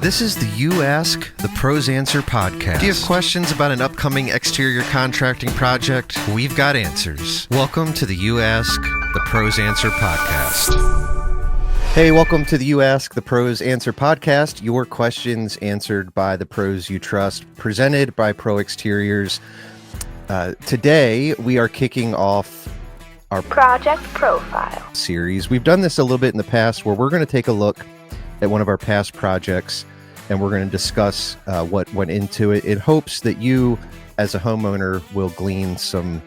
This is the You Ask, the Pros Answer podcast. Do you have questions about an upcoming exterior contracting project? We've got answers. Welcome to the You Ask, the Pros Answer podcast. Hey, welcome to the You Ask, the Pros Answer podcast. Your questions answered by the pros you trust, presented by Pro Exteriors. Today, we are kicking off our Project Profile series. We've done this a little bit in the past where we're going to take a look at one of our past projects and we're going to discuss what went into it in hopes that you as a homeowner will glean some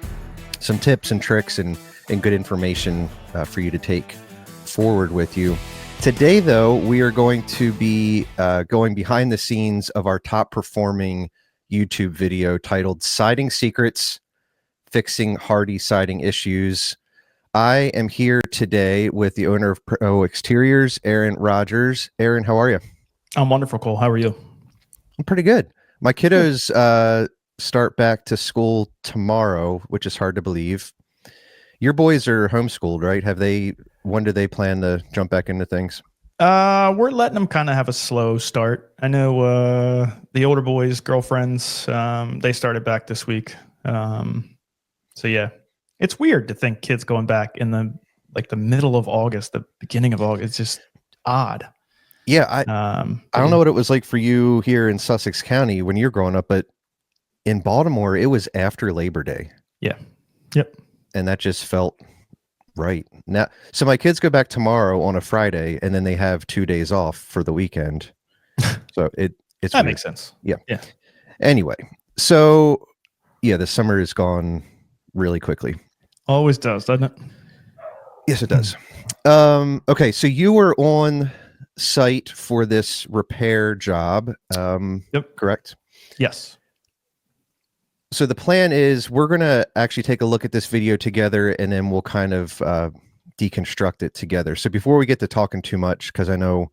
tips and tricks and good information for you to take forward with you. Today, though, we are going to be going behind the scenes of our top performing YouTube video titled Siding Secrets, Fixing Hardie Siding Issues. I am here today with the owner of Pro Exteriors, Aaron Rogers. Aaron, how are you? I'm wonderful, Cole. How are you? I'm pretty good. My kiddos start back to school tomorrow, which is hard to believe. Your boys are homeschooled, right? When do they plan to jump back into things? We're letting them kind of have a slow start. I know the older boys' girlfriends, they started back this week. So yeah, it's weird to think kids going back in the middle of August, the beginning of August. It's just odd. Yeah, I don't know what it was like for you here in Sussex County when you're growing up, but in Baltimore, it was after Labor Day. Yeah. Yep. And that just felt right. Now, so my kids go back tomorrow on a Friday, and then they have 2 days off for the weekend. So it's that weird. makes sense. Yeah. Yeah. Anyway, so yeah, the summer is gone really quickly. Always does, doesn't it? Yes, it does. Okay, so you were on site for this repair job. Yep. Correct? Yes. So the plan is we're going to actually take a look at this video together and then we'll kind of deconstruct it together. So before we get to talking too much, because I know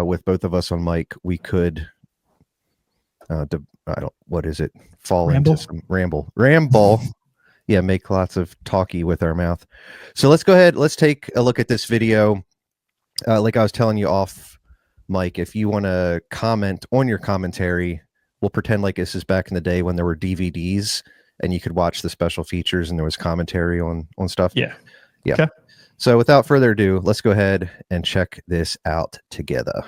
with both of us on mic, we could, fall Ramble? into some ramble. Yeah, make lots of talky with our mouth. So let's go ahead. Let's take a look at this video. Like I was telling you off mic, if you want to comment on your commentary, we'll pretend like this is back in the day when there were DVDs and you could watch the special features and there was commentary on stuff. Yeah. Yeah. Okay. So without further ado, let's go ahead and check this out together.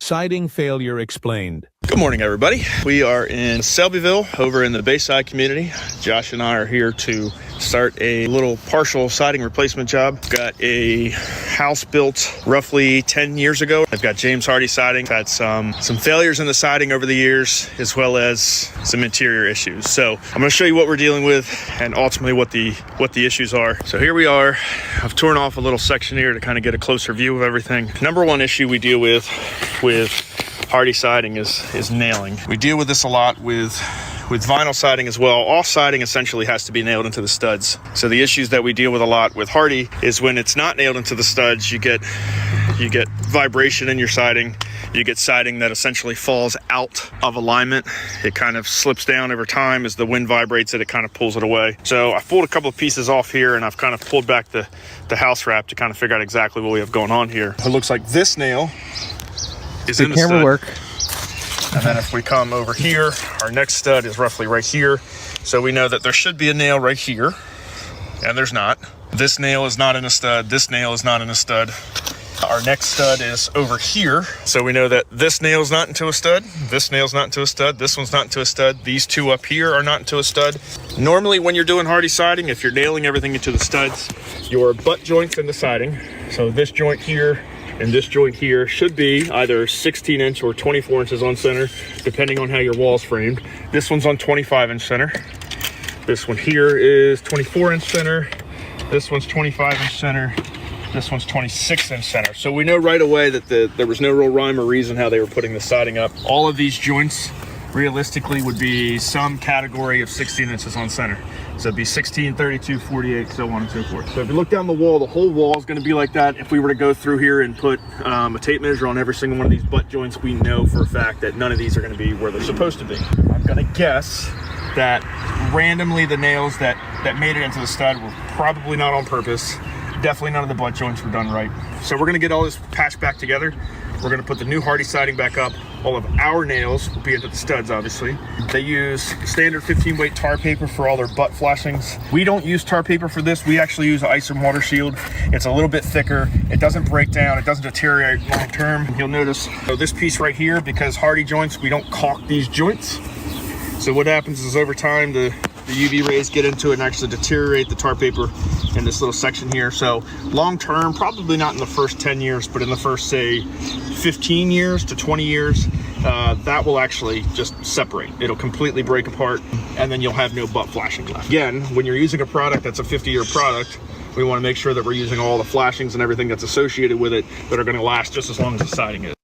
Siding failure explained. Good morning, everybody. We are in Selbyville over in the Bayside community. Josh and I are here to start a little partial siding replacement job. Got a house built roughly 10 years ago. I've got James Hardie siding. Had some failures in the siding over the years, as well as some interior issues. So I'm going to show you what we're dealing with and ultimately what the issues are. So here we are. I've torn off a little section here to kind of get a closer view of everything. Number one issue we deal with Hardie siding is nailing. We deal with this a lot with vinyl siding as well. All siding essentially has to be nailed into the studs. So the issues that we deal with a lot with Hardie is when it's not nailed into the studs, you get vibration in your siding. You get siding that essentially falls out of alignment. It kind of slips down over time as the wind vibrates it kind of pulls it away. So I pulled a couple of pieces off here and I've kind of pulled back the house wrap to kind of figure out exactly what we have going on here. It looks like this nail is in the camera stud. work. And then if we come over here, our next stud is roughly right here. So we know that there should be a nail right here, and there's not. This nail is not in a stud. This nail is not in a stud. Our next stud is over here. So we know that this nail's not into a stud. This nail's not into a stud. This one's not into a stud. These two up here are not into a stud. Normally when you're doing Hardie siding, if you're nailing everything into the studs, your butt joints in the siding, so this joint here and this joint here, should be either 16 inch or 24 inches on center, depending on how your wall's framed. This one's on 25 inch center. This one here is 24 inch center. This one's 25 inch center. This one's 26 inch center. So we know right away that there was no real rhyme or reason how they were putting the siding up. All of these joints realistically would be some category of 16 inches on center. So it'd be 16, 32, 48, so on and so forth. So if you look down the wall, the whole wall is going to be like that. If we were to go through here and put a tape measure on every single one of these butt joints, we know for a fact that none of these are going to be where they're supposed to be. I'm going to guess that randomly the nails that made it into the stud were probably not on purpose. Definitely none of the butt joints were done right. So we're going to get all this patched back together We're going to put the new Hardie siding back up. All of our nails will be into the studs, obviously. They use standard 15 weight tar paper for all their butt flashings. We don't use tar paper for this. We actually use ice and water shield. It's a little bit thicker. It doesn't break down. It doesn't deteriorate long term. You'll notice this piece right here, because Hardie joints, we don't caulk these joints. So what happens is over time, the UV rays get into it and actually deteriorate the tar paper in this little section here. So long term, probably not in the first 10 years, but in the first, say, 15 years to 20 years, that will actually just separate. It'll completely break apart, and then you'll have no butt flashing left. Again, when you're using a product that's a 50-year product, we want to make sure that we're using all the flashings and everything that's associated with it that are going to last just as long as the siding is.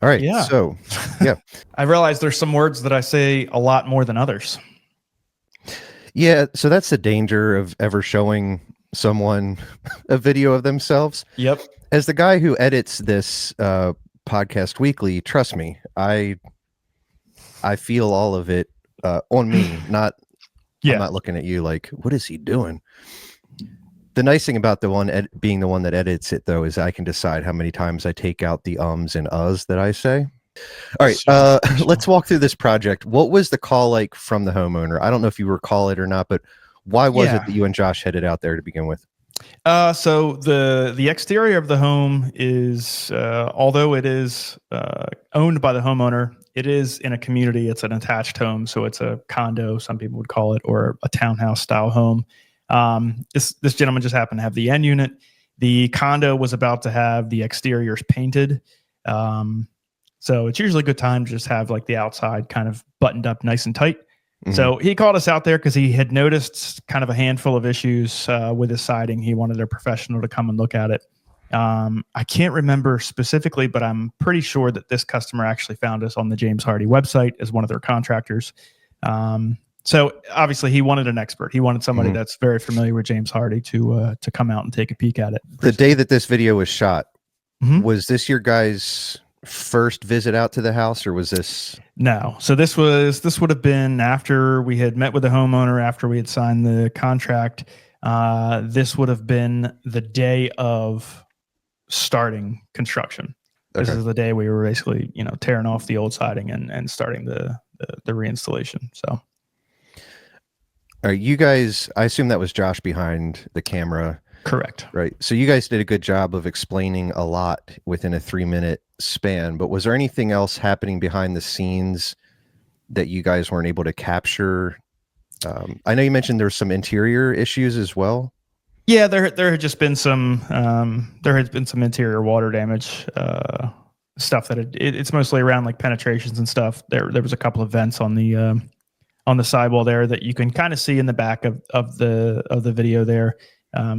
All right. Yeah. So, yeah. I realize there's some words that I say a lot more than others. Yeah. So that's the danger of ever showing someone a video of themselves. Yep. As the guy who edits this podcast weekly, trust me, I feel all of it on me. Not, I'm not looking at you like, what is he doing? The nice thing about the one being the one that edits it, though, is I can decide how many times I take out the ums and uhs that I say. All right, let's walk through this project. What was the call like from the homeowner? I don't know if you recall it or not, but why was it that you and Josh headed out there to begin with? So the exterior of the home is, although it is owned by the homeowner, it is in a community. It's an attached home, so it's a condo, some people would call it, or a townhouse style home. This gentleman just happened to have the end unit. The condo was about to have the exteriors painted. So it's usually a good time to just have like the outside kind of buttoned up nice and tight. Mm-hmm. So he called us out there because he had noticed kind of a handful of issues with his siding. He wanted a professional to come and look at it. I can't remember specifically, but I'm pretty sure that this customer actually found us on the James Hardie website as one of their contractors. So obviously he wanted an expert. He wanted somebody that's very familiar with James Hardie to come out and take a peek at it. The day that this video was shot, was this your guys' first visit out to the house, or was this? No. So this would have been after we had met with the homeowner, after we had signed the contract. This would have been the day of starting construction. This is the day we were basically, tearing off the old siding and starting the reinstallation. So. All right, you guys, I assume that was Josh behind the camera. Correct. Right. So you guys did a good job of explaining a lot within a 3-minute span, but was there anything else happening behind the scenes that you guys weren't able to capture? I know you mentioned there's some interior issues as well. Yeah, there had just been some interior water damage, stuff that it's mostly around like penetrations and stuff. There was a couple of vents on the sidewall there that you can kind of see in the back of the video there.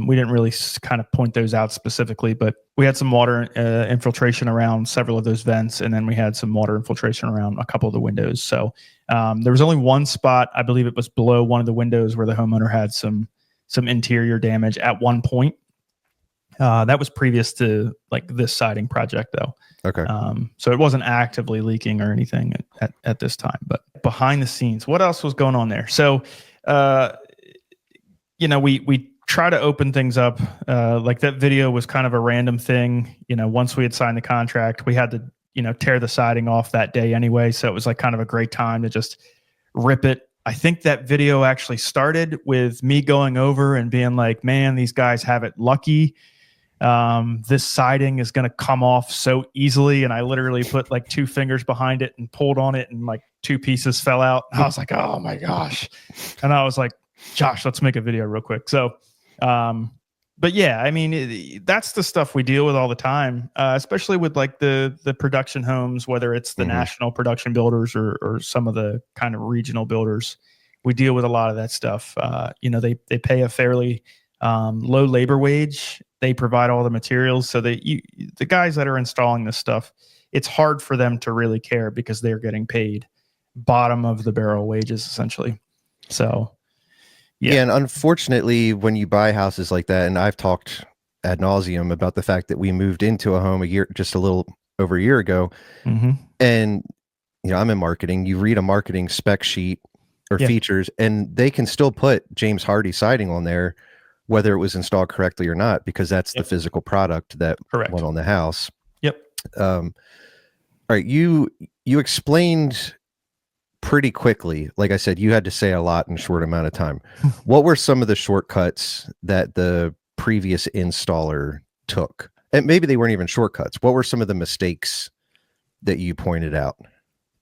We didn't really kind of point those out specifically, but we had some water infiltration around several of those vents, and then we had some water infiltration around a couple of the windows. So there was only one spot, I believe it was below one of the windows, where the homeowner had some interior damage at one point. That was previous to like this siding project, though. Okay. So it wasn't actively leaking or anything at this time, but behind the scenes, what else was going on there? So, we try to open things up. Like that video was kind of a random thing. Once we had signed the contract, we had to, tear the siding off that day anyway. So it was like kind of a great time to just rip it. I think that video actually started with me going over and being like, man, these guys have it lucky. This siding is going to come off so easily. And I literally put like 2 fingers behind it and pulled on it, and like 2 pieces fell out. And I was like, oh my gosh. And I was like, Josh, let's make a video real quick. So, but yeah, I mean, that's the stuff we deal with all the time, especially with like the production homes, whether it's the national production builders or some of the kind of regional builders. We deal with a lot of that stuff. They pay a fairly low labor wage. They provide all the materials. So the guys that are installing this stuff, it's hard for them to really care because they're getting paid bottom of the barrel wages, essentially. So, yeah. And unfortunately, when you buy houses like that, and I've talked ad nauseum about the fact that we moved into a home just a little over a year ago. And, I'm in marketing. You read a marketing spec sheet or features, and they can still put James Hardie siding on there, whether it was installed correctly or not, because that's the physical product that Correct. went on the house. Yep. All right. You explained pretty quickly. Like I said, you had to say a lot in a short amount of time. What were some of the shortcuts that the previous installer took? And maybe they weren't even shortcuts. What were some of the mistakes that you pointed out?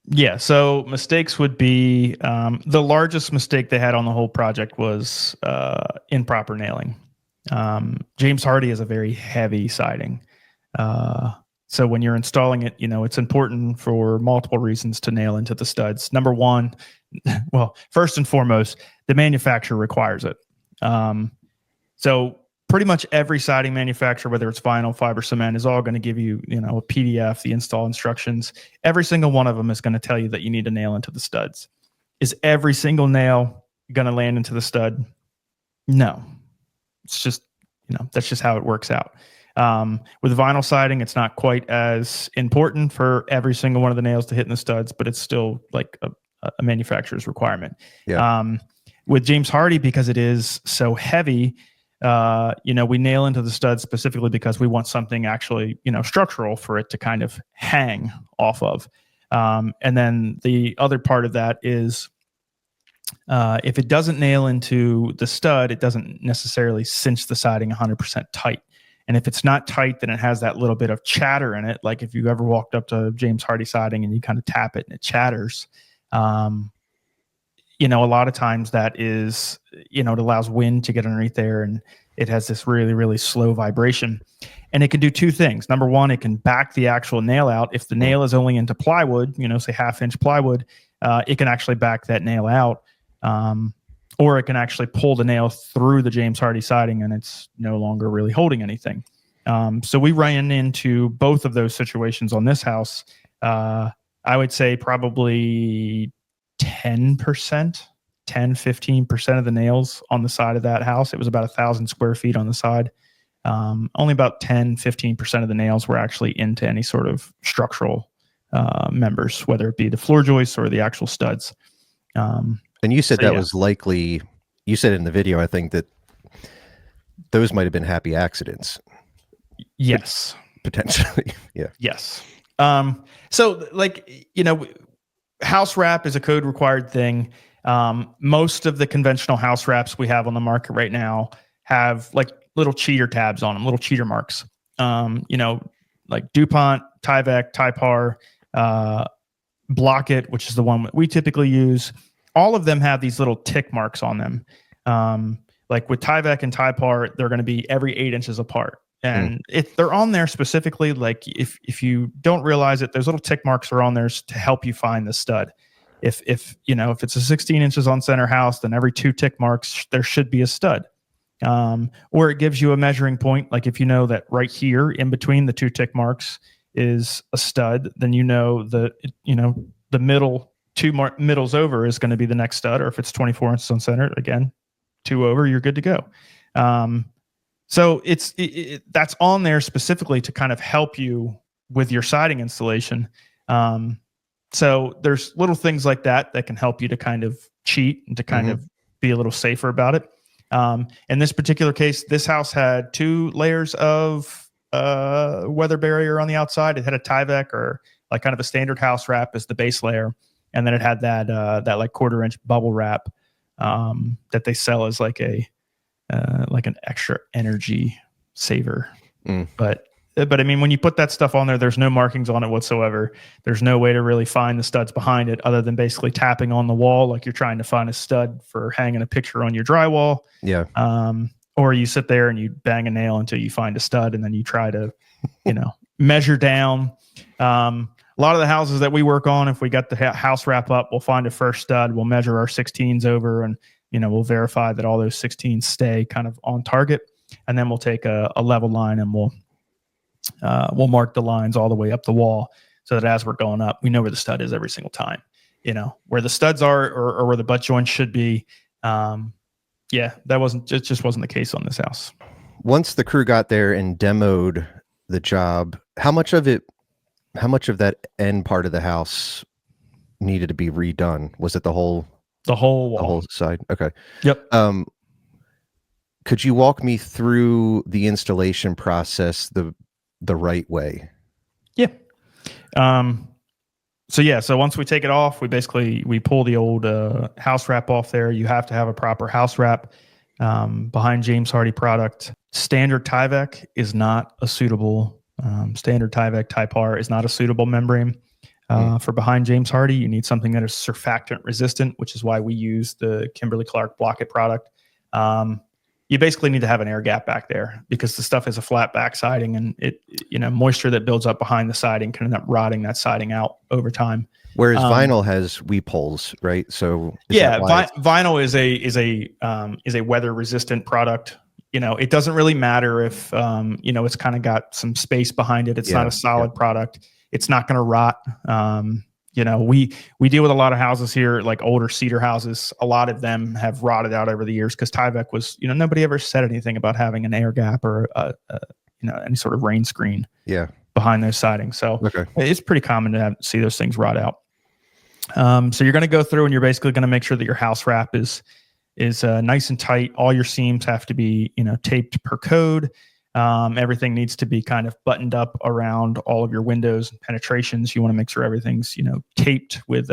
Yeah. So mistakes would be the largest mistake they had on the whole project was improper nailing. James Hardie is a very heavy siding. So when you're installing it, it's important for multiple reasons to nail into the studs. Number one, well, first and foremost, the manufacturer requires it. So pretty much every siding manufacturer, whether it's vinyl, fiber, cement, is all going to give you, a PDF, the install instructions. Every single one of them is going to tell you that you need to nail into the studs. Is every single nail going to land into the stud? No. It's just, that's just how it works out. With vinyl siding, it's not quite as important for every single one of the nails to hit in the studs, but it's still like a manufacturer's requirement. Yeah. With James Hardie, because it is so heavy, we nail into the studs specifically because we want something actually, structural for it to kind of hang off of. And then the other part of that is, if it doesn't nail into the stud, it doesn't necessarily cinch the siding 100% tight. And if it's not tight, then it has that little bit of chatter in it. Like if you ever walked up to James Hardie siding and you kind of tap it and it chatters, a lot of times that is, it allows wind to get underneath there, and it has this really, really slow vibration. And it can do two things. Number one, it can back the actual nail out. If the nail is only into plywood, say 1/2-inch plywood, it can actually back that nail out. Or it can actually pull the nail through the James Hardie siding and it's no longer really holding anything. So we ran into both of those situations on this house. I would say probably 10-15% of the nails on the side of that house. It was about 1,000 square feet on the side. Only about 10-15% of the nails were actually into any sort of structural members, whether it be the floor joists or the actual studs. And you said was likely, you said in the video, I think, that those might have been happy accidents. Yes. Potentially. Yeah. Yes. So house wrap is a code required thing. Most of the conventional house wraps we have on the market right now have like little cheater tabs on them, little cheater marks. Like DuPont, Tyvek, Typar, Block-It, which is the one that we typically use. All of them have these little tick marks on them. Like with Tyvek and Typar, they're going to be every 8 inches apart. And if they're on there specifically, like if you don't realize it, those little tick marks are on there to help you find the stud. If it's a 16 inches on center house, then every 2 tick marks, there should be a stud. Or it gives you a measuring point. Like if you know that right here in between the 2 tick marks is a stud, then the middle 2 middles over is going to be the next stud. Or if it's 24 inches on center, again, 2 over, you're good to go. So that's on there specifically to kind of help you with your siding installation. So there's little things like that can help you to kind of cheat and to kind of be a little safer about it. In this particular case, this house had 2 layers of weather barrier on the outside. It had a Tyvek, or like kind of a standard house wrap as the base layer. And then it had that like 1/4 inch bubble wrap that they sell as like an extra energy saver. But I mean, when you put that stuff on there, there's no markings on it whatsoever. There's no way to really find the studs behind it other than basically tapping on the wall like you're trying to find a stud for hanging a picture on your drywall. Yeah. Or you sit there and you bang a nail until you find a stud, and then you try to, measure down. A lot of the houses that we work on, if we got the house wrap up, we'll find a first stud, we'll measure our 16s over, and we'll verify that all those 16s stay kind of on target, and then we'll take a level line and we'll mark the lines all the way up the wall so that as we're going up, we know where the stud is every single time. Where the studs are or where the butt joint should be. It just wasn't the case on this house. Once the crew got there and demoed the job, how much of that end part of the house needed to be redone? Was it the whole wall? The whole side? Okay. Yep. could you walk me through the installation process the right way? Yeah. So once we take it off, we pull the old house wrap off there. You have to have a proper house wrap behind James Hardie product. Standard Tyvek is not a suitable standard Tyvek Type R is not a suitable membrane for behind James Hardie. You need something that is surfactant resistant, which is why we use the Kimberly-Clark Block-It product. You basically need to have an air gap back there because the stuff is a flat back siding, and moisture that builds up behind the siding can end up rotting that siding out over time. Whereas vinyl has weep holes, right? So vinyl is a weather resistant product. It doesn't really matter if it's kind of got some space behind it. It's not a solid product. It's not going to rot. We deal with a lot of houses here, like older cedar houses. A lot of them have rotted out over the years because Tyvek was, nobody ever said anything about having an air gap or any sort of rain screen behind those sidings. So it's pretty common to see those things rot out. So you're going to go through and you're basically going to make sure that your house wrap is nice and tight. All your seams have to be, taped per code. Everything needs to be kind of buttoned up around all of your windows and penetrations. You want to make sure everything's, taped with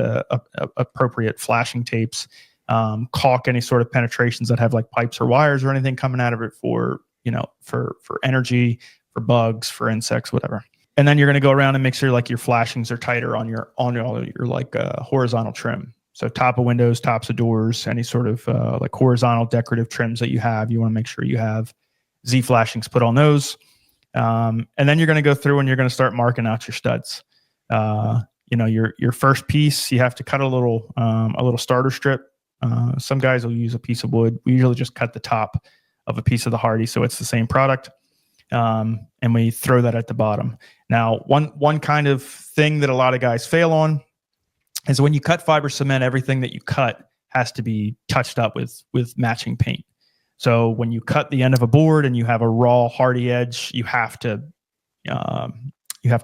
appropriate flashing tapes. Caulk any sort of penetrations that have like pipes or wires or anything coming out of it for energy, for bugs, for insects, whatever. And then you're going to go around and make sure like your flashings are tighter on your like horizontal trim. So top of windows, tops of doors, any sort of like horizontal decorative trims that you have, you want to make sure you have Z flashings put on those. And then you're going to go through and you're going to start marking out your studs. Your first piece, you have to cut a little starter strip. Some guys will use a piece of wood. We usually just cut the top of a piece of the Hardie, so it's the same product. And we throw that at the bottom. Now, one kind of thing that a lot of guys fail on is when you cut fiber cement, everything that you cut has to be touched up with matching paint. So when you cut the end of a board and you have a raw Hardie edge, you have to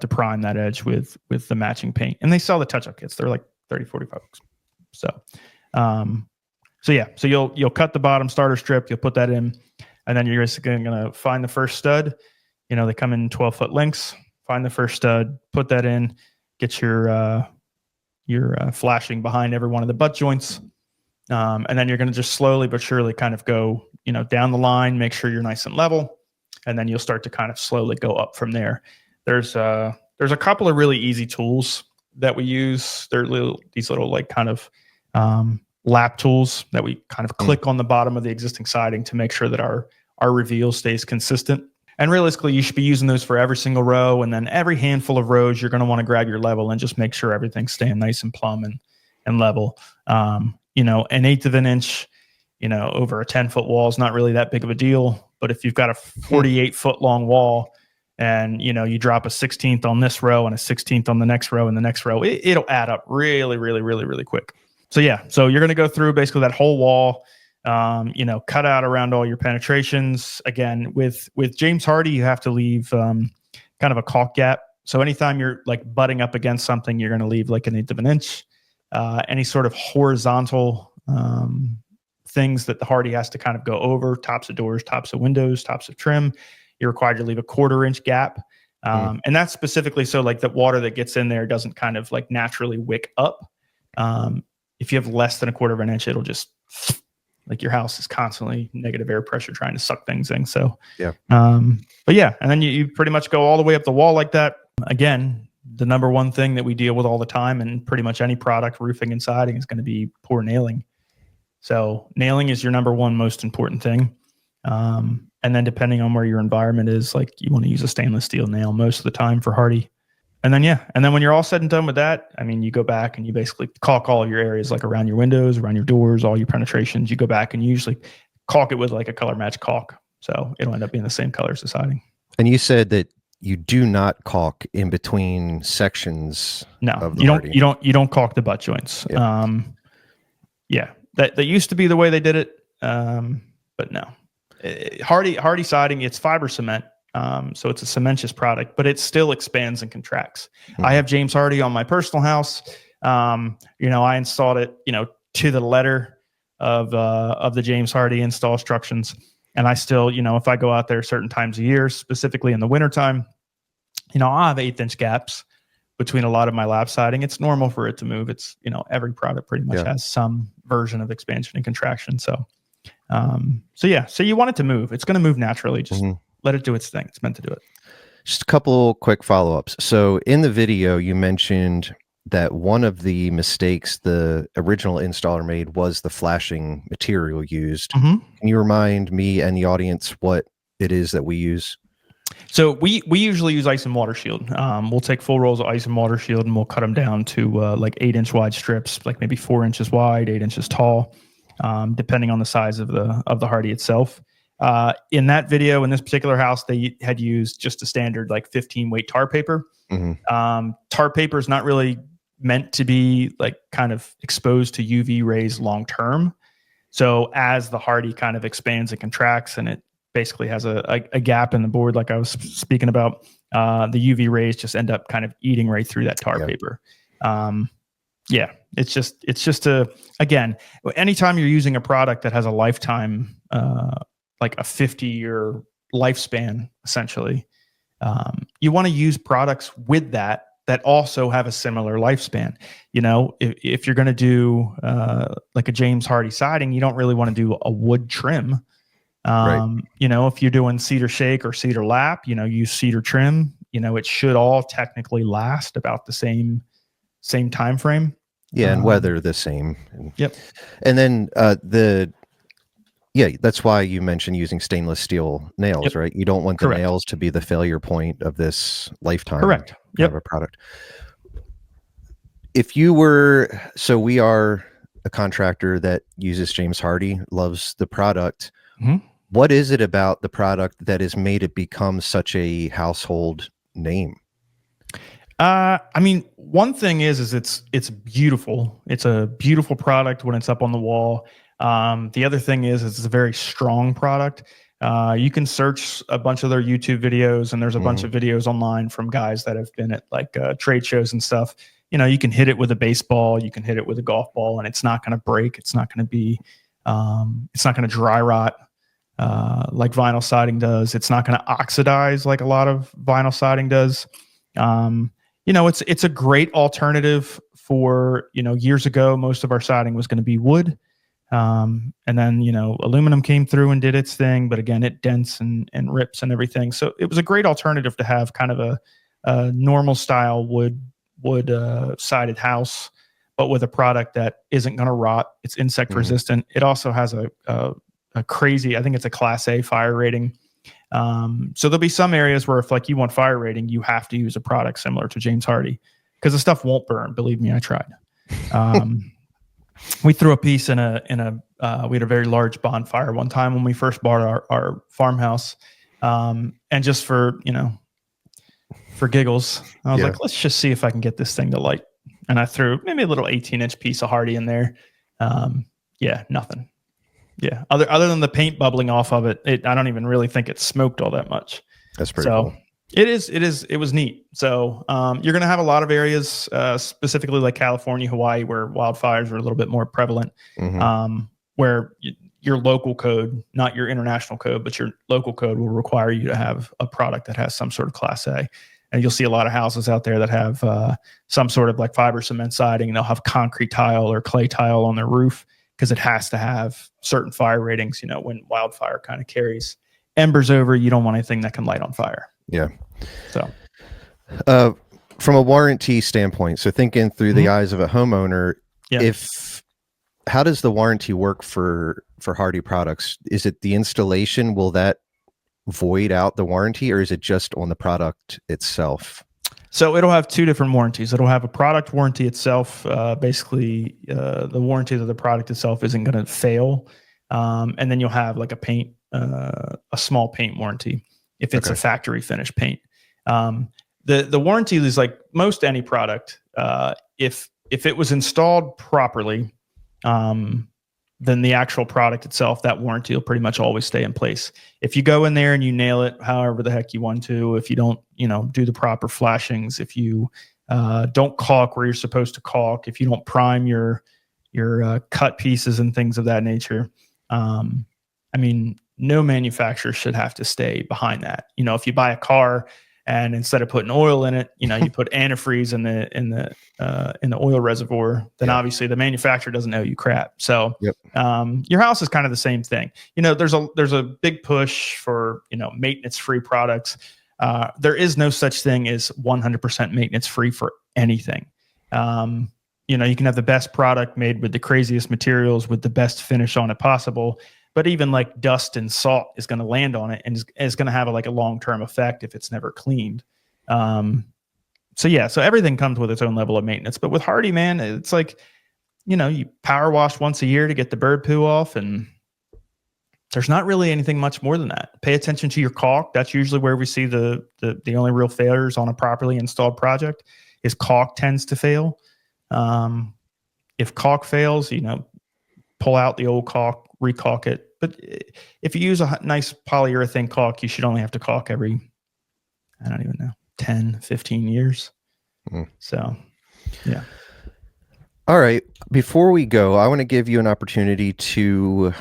prime that edge with the matching paint. And they sell the touch-up kits. They're like $30, $45. So you'll cut the bottom starter strip, you'll put that in, and then you're just going to find the first stud. They come in 12-foot lengths. Find the first stud, put that in, get your flashing behind every one of the butt joints. And then you're going to just slowly but surely kind of go, down the line, make sure you're nice and level. And then you'll start to kind of slowly go up from there. There's a couple of really easy tools that we use. They're these little like kind of lap tools that we kind of click on the bottom of the existing siding to make sure that our reveal stays consistent. And realistically, you should be using those for every single row. And then every handful of rows, you're going to want to grab your level and just make sure everything's staying nice and plumb and level. An 1/8 of an inch, over a 10-foot wall is not really that big of a deal. But if you've got a 48-foot long wall and, you drop a 16th on this row and a 16th on the next row and the next row, it'll add up really, really, really, really quick. So you're going to go through basically that whole wall, cut out around all your penetrations. Again, with James Hardie, you have to leave kind of a caulk gap. So anytime you're like butting up against something, you're going to leave like 1/8 of an inch. Any sort of horizontal things that the Hardie has to kind of go over, tops of doors, tops of windows, tops of trim, you're required to leave a 1/4 inch gap. And that's specifically so like the water that gets in there doesn't kind of like naturally wick up. If you have less than a 1/4 of an inch, it'll just like your house is constantly negative air pressure trying to suck things in. So, and then you pretty much go all the way up the wall like that. Again, the number one thing that we deal with all the time and pretty much any product, roofing and siding, is going to be poor nailing. So nailing is your number one most important thing. And then depending on where your environment is, like you want to use a stainless steel nail most of the time for Hardie. And then when you're all said and done with that, I mean, you go back and you basically caulk all of your areas, like around your windows, around your doors, all your penetrations. You go back and you usually caulk it with like a color match caulk. So it'll end up being the same color as the siding. And you said that you do not caulk in between sections. No, you don't caulk the butt joints. Yep. That used to be the way they did it. But no, Hardie siding, it's fiber cement. So it's a cementitious product, but it still expands and contracts. I have James Hardie on my personal house. I installed it, to the letter of the James Hardie install instructions. And I still, if I go out there certain times a year, specifically in the wintertime, I'll have 1/8 inch gaps between a lot of my lap siding. It's normal for it to move. It's, every product pretty much has some version of expansion and contraction. So you want it to move. It's going to move naturally. Just let it do its thing. It's meant to do it. Just a couple quick follow-ups. So in the video, you mentioned that one of the mistakes the original installer made was the flashing material used. Can you remind me and the audience what it is that we use? So we usually use ice and water shield. We'll take full rolls of ice and water shield and we'll cut them down to like 8-inch wide strips, like maybe 4 inches wide, 8 inches tall, depending on the size of the Hardie itself. In that video, in this particular house, they had used just a standard like 15 weight tar paper. Tar paper is not really meant to be like kind of exposed to UV rays long term. So as the Hardie kind of expands and contracts, and it basically has a gap in the board, like I was speaking about, the UV rays just end up kind of eating right through that tar paper. It's just again, anytime you're using a product that has a lifetime, like a 50-year lifespan, essentially, you want to use products with that also have a similar lifespan. If you're going to do like a James Hardie siding, you don't really want to do a wood trim. If you're doing cedar shake or cedar lap, use cedar trim. It should all technically last about the same time frame. And weather the same. Yep. And then that's why you mentioned using stainless steel nails, right? You don't want the nails to be the failure point of this lifetime of a product. If you were, so we are a contractor that uses James Hardie, loves the product. What is it about the product that has made it become such a household name? One thing is it's beautiful. It's a beautiful product when it's up on the wall. The other thing is it's a very strong product. You can search a bunch of their YouTube videos, and there's a bunch of videos online from guys that have been at like trade shows and stuff. You can hit it with a baseball, you can hit it with a golf ball, and it's not going to break. It's not going to be, it's not going to dry rot like vinyl siding does. It's not going to oxidize like a lot of vinyl siding does. It's a great alternative for, years ago, most of our siding was going to be wood. And then, aluminum came through and did its thing, but again, it dents and rips and everything. So it was a great alternative to have kind of a normal style wood sided house, but with a product that isn't going to rot. It's insect resistant. It also has a crazy, I think it's a Class A fire rating. So there'll be some areas where if like you want fire rating, you have to use a product similar to James Hardie because the stuff won't burn. Believe me, I tried. We threw a piece we had a very large bonfire one time when we first bought our farmhouse. And just for giggles, I was like, let's just see if I can get this thing to light. And I threw maybe a little 18-inch piece of Hardie in there. Nothing. Yeah. Other than the paint bubbling off of it, I don't even really think it smoked all that much. That's pretty cool. It was neat. So you're going to have a lot of areas, specifically like California, Hawaii, where wildfires are a little bit more prevalent, where your local code, not your international code, but your local code will require you to have a product that has some sort of Class A. And you'll see a lot of houses out there that have some sort of like fiber cement siding, and they'll have concrete tile or clay tile on their roof because it has to have certain fire ratings. When wildfire kind of carries embers over, you don't want anything that can light on fire. Yeah. So, from a warranty standpoint, so thinking through the eyes of a homeowner, how does the warranty work for Hardie products? Is it the installation? Will that void out the warranty, or is it just on the product itself? So it'll have two different warranties. It'll have a product warranty itself. Basically, the warranty of the product itself isn't going to fail. And then you'll have like a small paint warranty if it's a factory finish paint. The warranty is like most any product. If it was installed properly, then the actual product itself, that warranty will pretty much always stay in place. If you go in there and you nail it however the heck you want to, if you don't, do the proper flashings, if you don't caulk where you're supposed to caulk, if you don't prime your cut pieces and things of that nature, no manufacturer should have to stay behind that. If you buy a car and instead of putting oil in it, you put antifreeze in the oil reservoir, then obviously the manufacturer doesn't owe you crap. So your house is kind of the same thing. There's a big push for maintenance free products. There is no such thing as 100% maintenance free for anything. You can have the best product made with the craziest materials with the best finish on it possible, but even like dust and salt is going to land on it and is going to have a long-term effect if it's never cleaned. So everything comes with its own level of maintenance. But with Hardie, man, it's like, you power wash once a year to get the bird poo off, and there's not really anything much more than that. Pay attention to your caulk. That's usually where we see the only real failures on a properly installed project is caulk tends to fail. If caulk fails, pull out the old caulk, recaulk it. But if you use a nice polyurethane caulk, you should only have to caulk every, I don't even know, 10, 15 years. So, yeah. All right. Before we go, I want to give you an opportunity to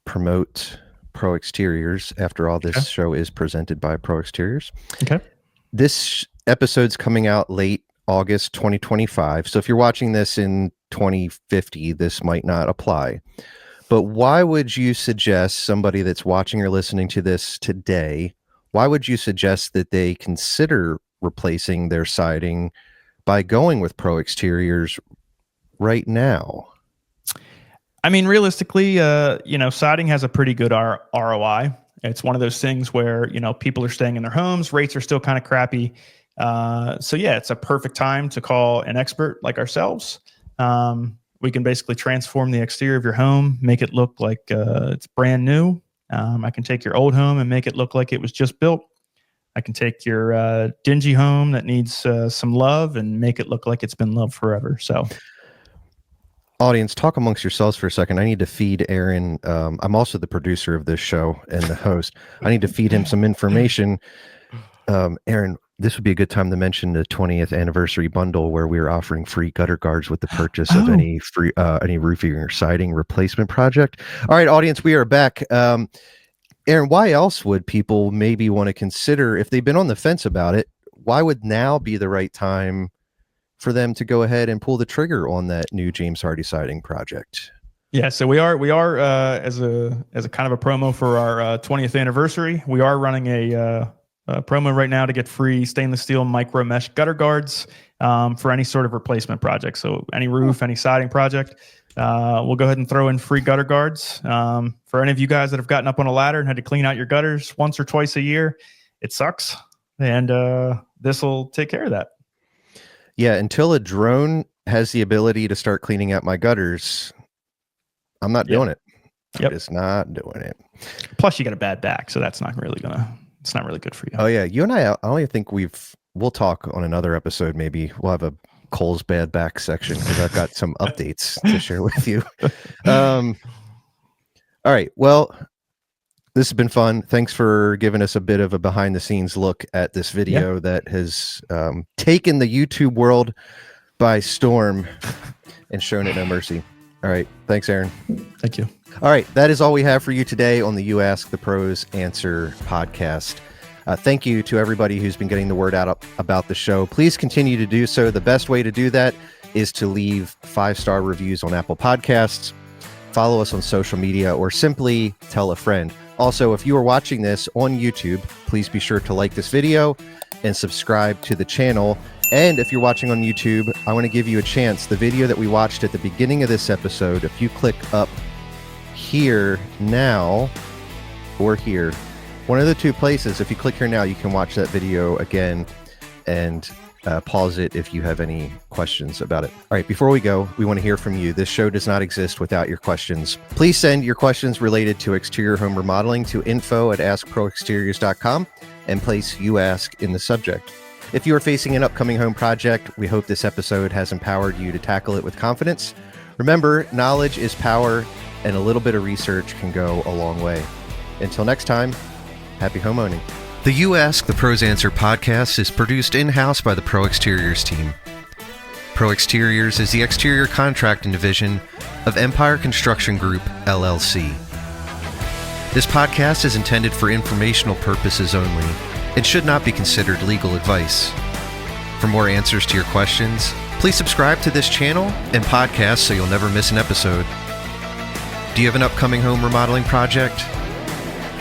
promote Pro Exteriors. After all, this show is presented by Pro Exteriors. Okay. This episode's coming out late August 2025. So if you're watching this in 2050, this might not apply. But why would you suggest somebody that's watching or listening to this today, why would you suggest that they consider replacing their siding by going with Pro Exteriors right now? I mean, realistically, siding has a pretty good ROI. It's one of those things where, people are staying in their homes, rates are still kind of crappy. It's a perfect time to call an expert like ourselves. We can basically transform the exterior of your home, make it look like it's brand new. I can take your old home and make it look like it was just built. I can take your dingy home that needs some love and make it look like it's been loved forever. So, audience, talk amongst yourselves for a second. I need to feed Aaron. I'm also the producer of this show and the host. I need to feed him some information. Aaron, this would be a good time to mention the 20th anniversary bundle where we are offering free gutter guards with the purchase of any roofing or siding replacement project. All right, audience, we are back. Aaron, why else would people maybe want to consider, if they've been on the fence about it, why would now be the right time for them to go ahead and pull the trigger on that new James Hardie siding project? Yeah, so we are as a kind of a promo for our 20th anniversary. We are running a promo right now to get free stainless steel micro mesh gutter guards for any sort of replacement project. So any roof, any siding project, we'll go ahead and throw in free gutter guards. For any of you guys that have gotten up on a ladder and had to clean out your gutters once or twice a year, it sucks. And this will take care of that. Yeah, until a drone has the ability to start cleaning out my gutters, I'm not doing it. I'm just not doing it. Plus, you got a bad back, so that's not really it's not really good for you. Oh yeah, you and I only think we'll talk on another episode. Maybe we'll have a Cole's bad back section because I've got some updates to share with you. All right, well, this has been fun. Thanks for giving us a bit of a behind the scenes look at this video that has taken the YouTube world by storm and shown it no mercy. All right, thanks, Aaron. Thank you. All right, that is all we have for you today on the You Ask the Pros Answer podcast. Thank you to everybody who's been getting the word out about the show. Please continue to do so. The best way to do that is to leave 5-star reviews on Apple Podcasts, follow us on social media, or simply tell a friend. Also, if you are watching this on YouTube, please be sure to like this video and subscribe to the channel. And if you're watching on YouTube, I want to give you a chance. The video that we watched at the beginning of this episode, if you click up here now or here, one of the two places, if you click here now, you can watch that video again and pause it if you have any questions about it. All right, before we go, we want to hear from you. This show does not exist without your questions. Please send your questions related to exterior home remodeling to info@askproexteriors.com and place You Ask in the subject. If you are facing an upcoming home project, we hope this episode has empowered you to tackle it with confidence. Remember, knowledge is power, and a little bit of research can go a long way. Until next time, happy homeowning. The You Ask the Pros Answer podcast is produced in-house by the Pro Exteriors team. Pro Exteriors is the exterior contracting division of Empire Construction Group, LLC. This podcast is intended for informational purposes only. It should not be considered legal advice. For more answers to your questions, please subscribe to this channel and podcast so you'll never miss an episode. Do you have an upcoming home remodeling project?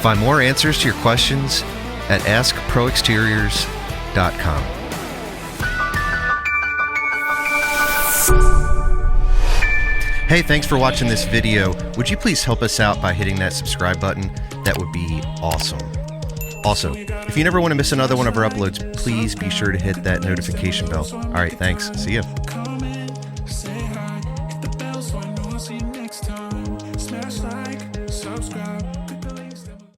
Find more answers to your questions at askproexteriors.com. Hey, thanks for watching this video. Would you please help us out by hitting that subscribe button? That would be awesome. Also, if you never want to miss another one of our uploads, please be sure to hit that notification bell. All right, thanks. See ya.